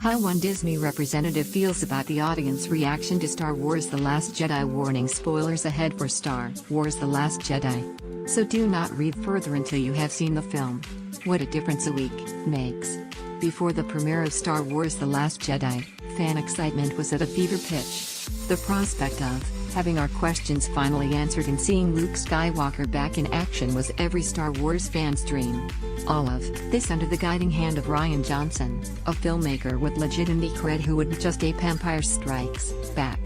How one Disney representative feels about the audience reaction to Star Wars The Last Jedi. Warning: spoilers ahead for Star Wars The Last Jedi. So do not read further until you have seen the film. What a difference a week makes. Before the premiere of Star Wars The Last Jedi, fan excitement was at a fever pitch. The prospect of having our questions finally answered and seeing Luke Skywalker back in action was every Star Wars fan's dream. All of this under the guiding hand of Rian Johnson, a filmmaker with legitimate cred who wouldn't just ape Empire Strikes Back.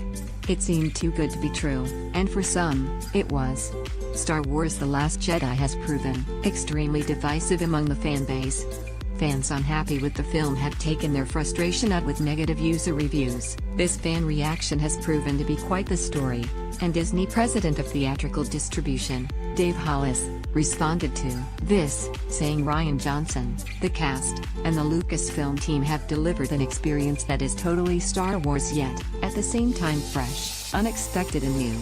It seemed too good to be true, and for some, it was. Star Wars The Last Jedi has proven extremely divisive among the fanbase. Fans unhappy with the film have taken their frustration out with negative user reviews. This fan reaction has proven to be quite the story, and Disney president of theatrical distribution, Dave Hollis, responded to this, saying Rian Johnson, the cast, and the Lucasfilm team have delivered an experience that is totally Star Wars yet, at the same time fresh, unexpected and new.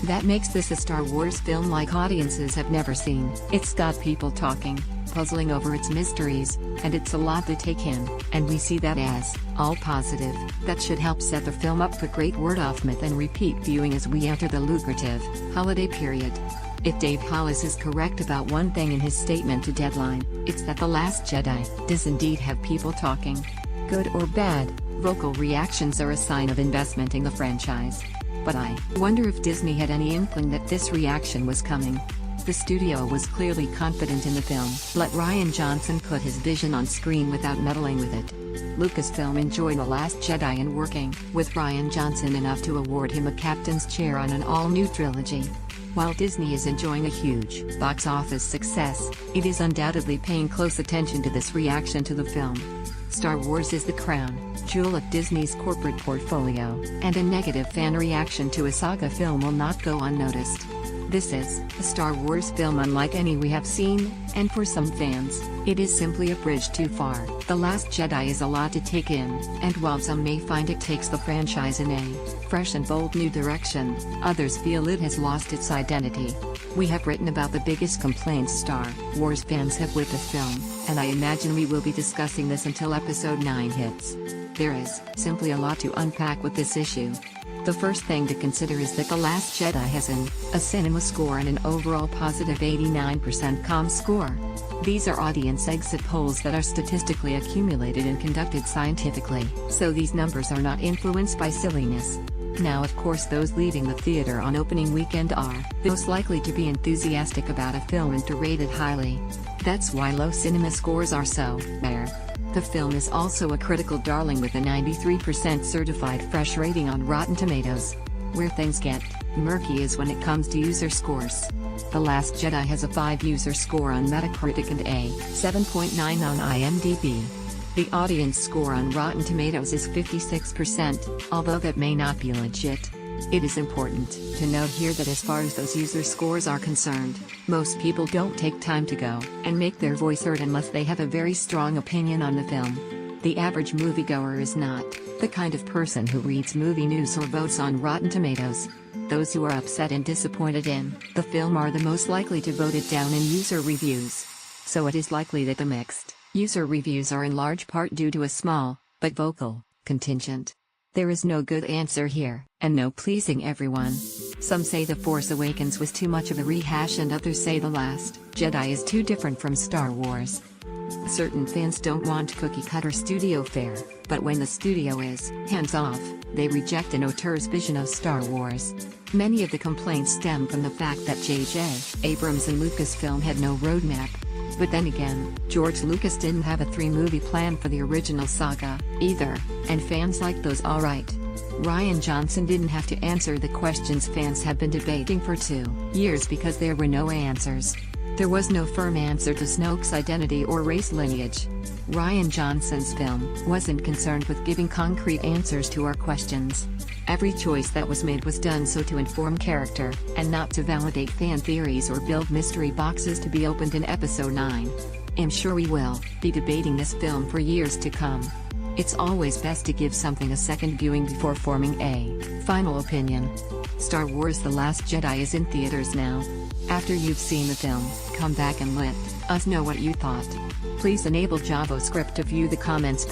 That makes this a Star Wars film like audiences have never seen. It's got people talking, puzzling over its mysteries, and it's a lot to take in, and we see that as all positive. That should help set the film up for great word-of-mouth and repeat viewing as we enter the lucrative holiday period. If Dave Hollis is correct about one thing in his statement to Deadline, it's that The Last Jedi does indeed have people talking. Good or bad, vocal reactions are a sign of investment in the franchise. But I wonder if Disney had any inkling that this reaction was coming. The studio was clearly confident in the film. Let Rian Johnson put his vision on screen without meddling with it. Lucasfilm enjoyed The Last Jedi and working with Rian Johnson enough to award him a captain's chair on an all-new trilogy. While Disney is enjoying a huge box office success, it is undoubtedly paying close attention to this reaction to the film. Star Wars is the crown jewel of Disney's corporate portfolio, and a negative fan reaction to a saga film will not go unnoticed. This is a Star Wars film unlike any we have seen, and for some fans, it is simply a bridge too far. The Last Jedi is a lot to take in, and while some may find it takes the franchise in a fresh and bold new direction, others feel it has lost its identity. We have written about the biggest complaints Star Wars fans have with the film, and I imagine we will be discussing this until Episode 9 hits. There is simply a lot to unpack with this issue. The first thing to consider is that The Last Jedi has a cinema score and an overall positive 89% com score. These are audience exit polls that are statistically accumulated and conducted scientifically, so these numbers are not influenced by silliness. Now of course those leaving the theater on opening weekend are the most likely to be enthusiastic about a film and to rate it highly. That's why low cinema scores are so rare. The film is also a critical darling with a 93% certified fresh rating on Rotten Tomatoes. Where things get murky is when it comes to user scores. The Last Jedi has a 5 user score on Metacritic and a 7.9 on IMDb. The audience score on Rotten Tomatoes is 56%, although that may not be legit. It is important to note here that as far as those user scores are concerned, most people don't take time to go and make their voice heard unless they have a very strong opinion on the film. The average moviegoer is not the kind of person who reads movie news or votes on Rotten Tomatoes. Those who are upset and disappointed in the film are the most likely to vote it down in user reviews. So it is likely that the mixed user reviews are in large part due to a small, but vocal, contingent. There is no good answer here, and no pleasing everyone. Some say The Force Awakens was too much of a rehash and others say The Last Jedi is too different from Star Wars. Certain fans don't want cookie-cutter studio fare, but when the studio is hands-off, they reject an auteur's vision of Star Wars. Many of the complaints stem from the fact that J.J. Abrams and Lucasfilm had no roadmap. But then again, George Lucas didn't have a 3-movie plan for the original saga, either, and fans like those alright. Rian Johnson didn't have to answer the questions fans have been debating for 2 years because there were no answers. There was no firm answer to Snoke's identity or race lineage. Rian Johnson's film wasn't concerned with giving concrete answers to our questions. Every choice that was made was done so to inform character, and not to validate fan theories or build mystery boxes to be opened in Episode 9. I'm sure we will be debating this film for years to come. It's always best to give something a second viewing before forming a final opinion. Star Wars The Last Jedi is in theaters now. After you've seen the film, come back and let us know what you thought. Please enable JavaScript to view the comments.